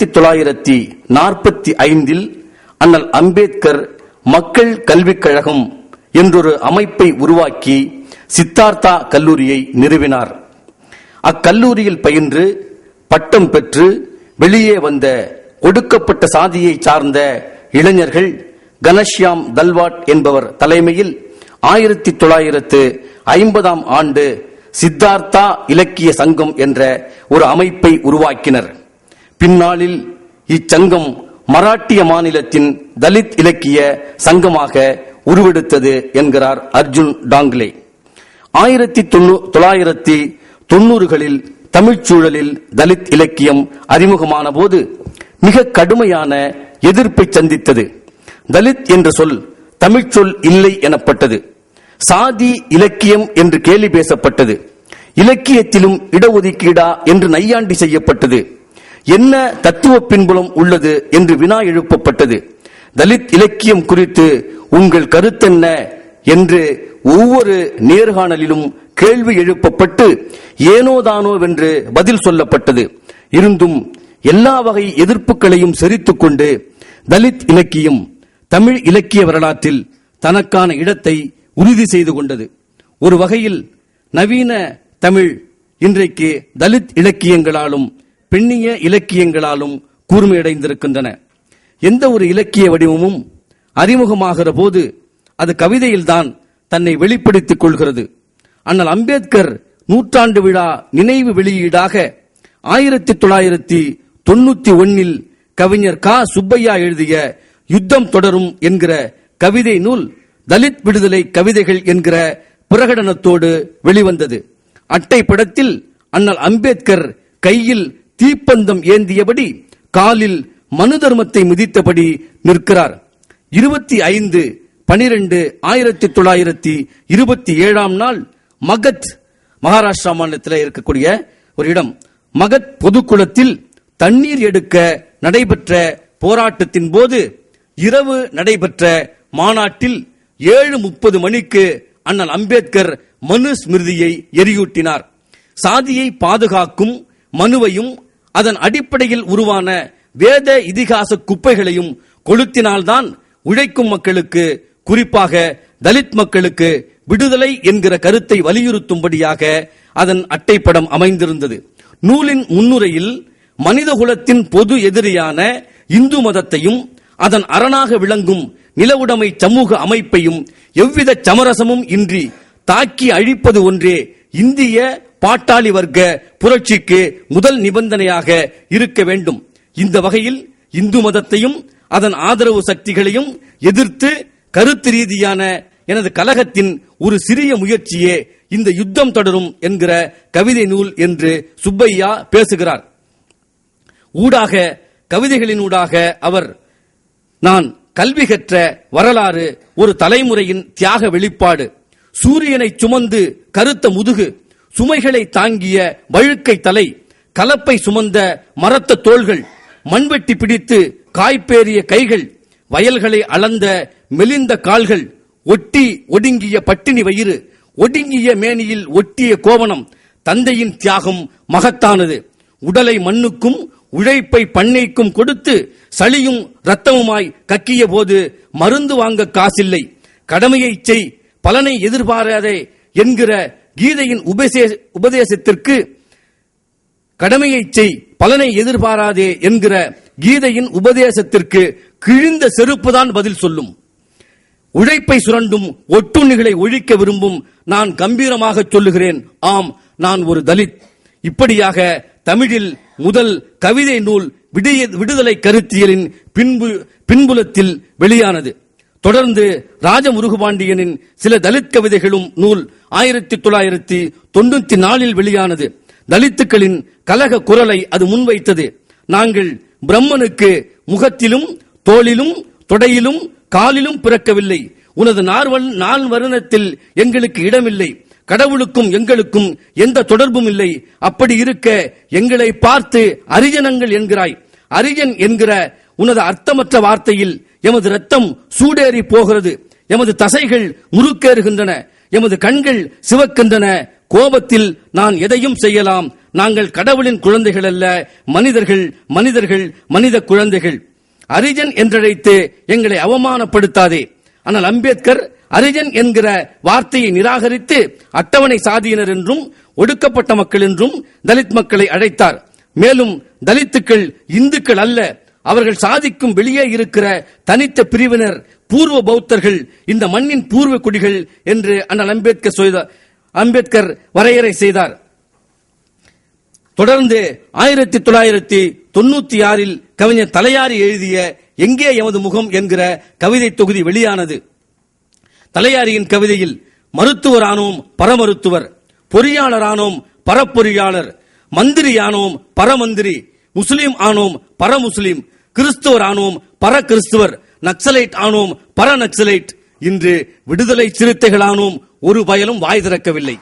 1945 அண்ணல் அம்பேத்கர் மக்கள் கல்விக் கழகம் என்றொரு அமைப்பை உருவாக்கி சித்தார்த்தா கல்லூரியை நிறுவினார். அக்கல்லூரியில் பயின்று பட்டம் பெற்று வெளியே வந்த ஒடுக்கப்பட்ட சாதியை சார்ந்த இளைஞர்கள் கணேஷ்யாம் தல்வாட் என்பவர் தலைமையில் 1950 ஆண்டு சித்தார்த்தா இலக்கிய சங்கம் என்ற ஒரு அமைப்பை உருவாக்கினர். பின்னாளில் இச்சங்கம் மராட்டிய மாநிலத்தின் தலித் இலக்கிய சங்கமாக உருவெடுத்தது என்கிறார் அர்ஜுன் டாங்லே. 1990களில் தமிழ்ச் சூழலில் தலித் இலக்கியம் அறிமுகமான போது மிக கடுமையான எதிர்ப்பை சந்தித்தது. தலித் என்ற சொல் தமிழ்ச் சொல் இல்லை எனப்பட்டது. சாதி இலக்கியம் என்று கேலி பேசப்பட்டது. இலக்கியத்திலும் இடஒதுக்கீடா என்று நையாண்டி செய்யப்பட்டது. என்ன தத்துவ பின்புலம் உள்ளது என்று வினா எழுப்பப்பட்டது. தலித் இலக்கியம் குறித்து உங்கள் கருத்தென்ன என்று ஒவ்வொரு நேர்காணலிலும் கேள்வி எழுப்பப்பட்டு ஏனோதானோ வென்று பதில் சொல்லப்பட்டது. இருந்தும் எல்லா வகை எதிர்ப்புகளையும் செறித்துக் கொண்டு தலித் இலக்கியம் தமிழ் இலக்கிய வரலாற்றில் தனக்கான இடத்தை உறுதி செய்து கொண்டது. ஒரு வகையில் நவீன தமிழ் இன்றைக்கு தலித் இலக்கியங்களாலும் பெண்ணிய இலக்கியங்களாலும் கூர்மையடைந்திருக்கின்றன. எந்த ஒரு இலக்கிய வடிவமும் அறிமுகமாகிற போது அது கவிதையில்தான் தன்னை வெளிப்படுத்திக் கொள்கிறது. அண்ணல் அம்பேத்கர் நூற்றாண்டு விழா நினைவு வெளியீடாக 1991 கவிஞர் கா சுப்பையா எழுதிய யுத்தம் தொடரும் என்கிற கவிதை நூல் தலித் விடுதலை கவிதைகள் என்கிற பிரகடனத்தோடு வெளிவந்தது. அட்டை படத்தில் அண்ணல் அம்பேத்கர் கையில் தீப்பந்தம் ஏந்தியபடி காலில் மனு தர்மத்தை மிதித்தபடி நிற்கிறார். 25/12/1927 நாள் மகத், மகாராஷ்டிரா மாநிலத்தில் இருக்கக்கூடிய ஒரு இடம், மகத் பொதுக்குளத்தில் தண்ணீர் எடுக்க நடைபெற்ற போராட்டத்தின் போது இரவு நடைபெற்ற மாநாட்டில் 7:30 மணிக்கு அண்ணல் அம்பேத்கர் மனு ஸ்மிருதியை எரியூட்டினார். சாதியை பாதுகாக்கும் மனுவையும் அதன் அடிப்படையில் உருவான வேத இதிகாச குப்பைகளையும் கொளுத்தினால்தான் உழைக்கும் மக்களுக்கு, குறிப்பாக தலித் மக்களுக்கு விடுதலை என்கிற கருத்தை வலியுறுத்தும்படியாக அதன் அட்டைப்படம் அமைந்திருந்தது. நூலின் முன்னுரையில் மனிதகுலத்தின் பொது எதிரியான இந்து மதத்தையும் அதன் அரணாக விளங்கும் நிலவுடைமை சமூக அமைப்பையும் எவ்வித சமரசமும் இன்றி தாக்கி அழிப்பது ஒன்றே இந்திய பாட்டாளி வர்க்க புரட்சிக்கு முதல் நிபந்தனையாக இருக்க வேண்டும். இந்த வகையில் இந்து மதத்தையும் அதன் ஆதரவு சக்திகளையும் எதிர்த்து கருத்து ரீதியான எனது கலகத்தின் ஒரு சிறிய முயற்சியே இந்த யுத்தம் தொடரும் என்கிற கவிதை நூல் என்று சுப்பையா பேசுகிறார். ஊடாக கவிதைகளினூடாக அவர், நான் கல்வி கற்ற வரலாறு ஒரு தலைமுறையின் தியாக வெளிப்பாடு, சூரியனை சுமந்து கருத்த முதுகு, சுமைகளை தாங்கிய வழுக்கை தலை, கலப்பை சுமந்த மரத்த தோள்கள், மண்வெட்டி பிடித்து காய்பேறிய கைகள், வயல்களை அளந்த மெலிந்த கால்கள், ஒட்டி ஒடுங்கிய பட்டினி வயிறு, ஒடுங்கிய மேனியில் ஒட்டிய கோவணம். தந்தையின் தியாகம் மகத்தானது. உடலை மண்ணுக்கும் உழைப்பை பண்ணைக்கும் கொடுத்து சளியும் ரத்தமுமாய் கக்கிய போது மருந்து வாங்க காசில்லை. கடமையை செய், பலனை எதிர்பாராதே என்கிற கீதையின் உபதேசத்திற்கு, கடமையை செய் பலனை எதிர்பாராதே என்கிற கீதையின் உபதேசத்திற்கு கிழிந்த செருப்புதான் பதில் சொல்லும். உழைப்பை சுரண்டும் ஒட்டுண்ணிகளை ஒழிக்க விரும்பும் நான் கம்பீரமாக சொல்லுகிறேன், ஆம், நான் ஒரு தலித். இப்படியாக தமிழில் முதல் கவிதை நூல் விடுதலை கருத்தியலின் பின்புலத்தில் வெளியானது. தொடர்ந்து ராஜமுருகபாண்டியனின் சில தலித் கவிதைகளும் நூல் 1994 வெளியானது. தலித்துக்களின் கலக குரலை அது முன்வைத்தது. நாங்கள் பிரம்மனுக்கு முகத்திலும் தோளிலும் தொடையிலும் காலிலும் பிறக்கவில்லை. உனது நால் வருணத்தில் எங்களுக்கு இடமில்லை. கடவுளுக்கும் எங்களுக்கும் எந்த தொடர்பும் இல்லை. அப்படி இருக்க எங்களை பார்த்து அரிஜனங்கள் என்கிறாய். அரிஜன் என்கிற உனது அர்த்தமற்ற வார்த்தையில் எமது ரத்தம் சூடேறி போகிறது. எமது தசைகள் முறுக்கேறுகின்றன. எமது கண்கள் சிவக்கின்றன. கோபத்தில் நான் எதையும் செய்யலாம். நாங்கள் கடவுளின் குழந்தைகள் அல்ல, மனிதர்கள், மனித குழந்தைகள். அரிஜன் என்றழைத்து எங்களை அவமானப்படுத்தாதே. ஆனால் அம்பேத்கர் அரிஜன் என்கிற வார்த்தையை நிராகரித்து அட்டவணை சாதியினர் என்றும் ஒடுக்கப்பட்ட மக்கள் என்றும் தலித் மக்களை அழைத்தார். மேலும் தலித்துக்கள் இந்துக்கள் அல்ல, அவர்கள் சாதிக்கும் வெளியே இருக்கிற தனித்த பிரிவினர், பூர்வ பௌத்தர்கள், இந்த மண்ணின் பூர்வ குடிகள் என்று அண்ணல் அம்பேத்கர் வரையறை செய்தார். தொடர்ந்து 1996 கவிஞர் தலையாரி எழுதிய எங்கே எமது முகம் என்கிற கவிதை தொகுதி வெளியானது. தலையாரியின் கவிதையில் மருத்துவரானோம் பரமருத்துவர், பொறியாளரானோம் பரப்பொறியாளர், மந்திரியானோம் பரமந்திரி, முஸ்லிம் ஆனோம் பரமுஸ்லிம், கிறிஸ்துவர் ஆனோம் பர கிறிஸ்துவர், நக்சலைட் ஆனோம் பர நக்சலைட், இன்று விடுதலை சிறுத்தைகளானோம், ஒரு பயலும் வாய் திறக்கவில்லை.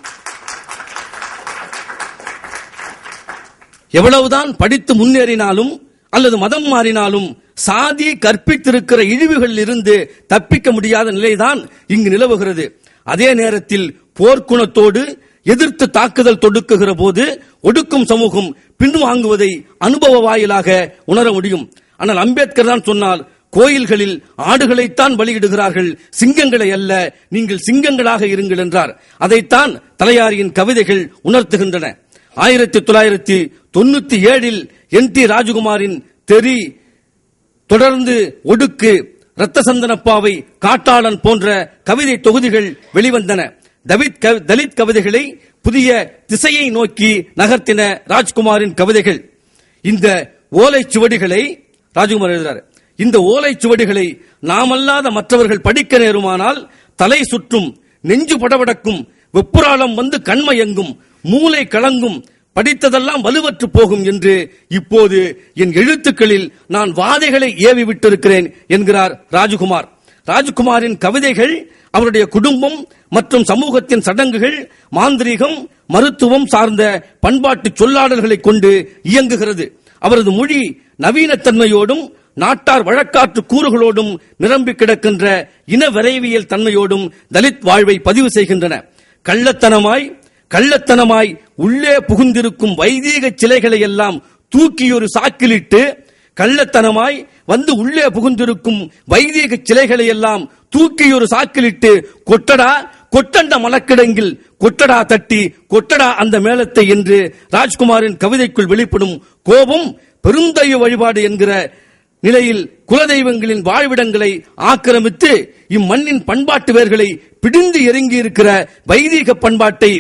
எவ்வளவுதான் படித்து முன்னேறினாலும் அல்லது மதம் மாறினாலும் சாதி கற்பித்திருக்கிற இழிவுகளில் இருந்து தப்பிக்க முடியாத நிலைதான் இங்கு நிலவுகிறது. அதே நேரத்தில் போர்க்குணத்தோடு எதிர்த்து தாக்குதல் தொடுக்குகிற போது ஒடுக்கும் சமூகம் பின்வாங்குவதை அனுபவ வாயிலாக உணர முடியும். ஆனால் அம்பேத்கர் தான் சொன்னால், கோயில்களில் ஆடுகளைத்தான் பலியிடுகிறார்கள், சிங்கங்களை அல்ல, நீங்கள் சிங்கங்களாக இருங்கள் என்றார். அதைத்தான் தலையாரியின் கவிதைகள் உணர்த்துகின்றன. 1997 NT ராஜகுமாரின் தெரி, தொடர்ந்து ஒடுக்கு, இரத்த சந்தனப்பாவை, காட்டாளன் போன்ற கவிதை தொகுதிகள் வெளிவந்தன. தலித் கவிதைகளை புதிய திசையை நோக்கி நகர்த்தின ராஜ்குமாரின் கவிதைகள். இந்த ஓலைச்சுவடிகளை ராஜகுமார் எழுதுகிறார். இந்த ஓலைச்சுவடிகளை நாமல்லாத மற்றவர்கள் படிக்க நேருமானால் தலை சுற்றும், நெஞ்சு படபடக்கும், வெப்புராளம் வந்து கண்மயங்கும், மூளை கலங்கும், படித்ததெல்லாம் வலுவற்று போகும் என்று இப்போது என் எழுத்துக்களில் நான் வாதைகளை ஏவி விட்டிருக்கிறேன் என்கிறார் ராஜகுமார். ராஜகுமாரின் கவிதைகள் அவருடைய குடும்பம் மற்றும் சமூகத்தின் சடங்குகள், மாந்திரீகம், மருத்துவம் சார்ந்த பண்பாட்டு சொல்லாடல்களை கொண்டு இயங்குகிறது. அவரது மொழி நவீனத்தன்மையோடும் நாட்டார் வழக்காற்று கூறுகளோடும் நிரம்பி கிடக்கின்ற இன விரைவியல் தன்மையோடும் தலித் வாழ்வை பதிவு செய்கின்றன. கள்ளத்தனமாய் உள்ளே புகுந்திருக்கும் வைதீக சிலைகளை எல்லாம் தூக்கி ஒரு சாக்கிலிட்டு, கள்ளத்தனமாய் வந்து உள்ளே புகுந்திருக்கும் வைதீக சிலைகளை எல்லாம் தூக்கி ஒரு சாக்கிலிட்டு, கொட்டடா கொட்டண்ட மலக்கிடங்கில், கொட்டடா தட்டி கொட்டடா அந்த மேளத்தை என்று ராஜ்குமாரின் கவிதைக்குள் வெளிப்படும் கோபம் பெருந்தெய்வ வழிபாடு என்கிற நிலையில் குலதெய்வங்களின் வாழ்விடங்களை ஆக்கிரமித்து இம்மண்ணின் பண்பாட்டு வேர்களை பிடிந்து இறங்கி இருக்கிற வைதீக பண்பாட்டை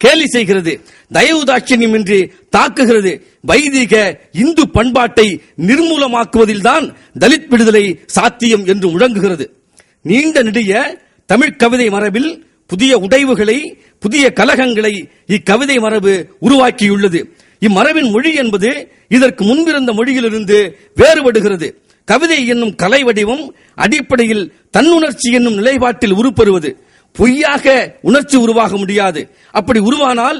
கேலி செய்கிறது, தயவு தாட்சியமின்றி தாக்குகிறது. வைதிக இந்து பண்பாட்டை நிர்மூலமாக்குவதில்தான் தலித் விடுதலை சாத்தியம் என்று முழங்குகிறது. நீண்ட நெடிய தமிழ் கவிதை மரபில் புதிய உடைவுகளை, புதிய கலகங்களை இக்கவிதை மரபு உருவாக்கியுள்ளது. இம்மரபின் மொழி என்பது இதற்கு முன்பிருந்த மொழியிலிருந்து வேறுபடுகிறது. கவிதை என்னும் கலை வடிவம் அடிப்படையில் தன்னுணர்ச்சி என்னும் நிலைப்பாட்டில் உருப்பெறுவது. பொய்யாக உணர்ச்சி உருவாக முடியாது. அப்படி உருவானால்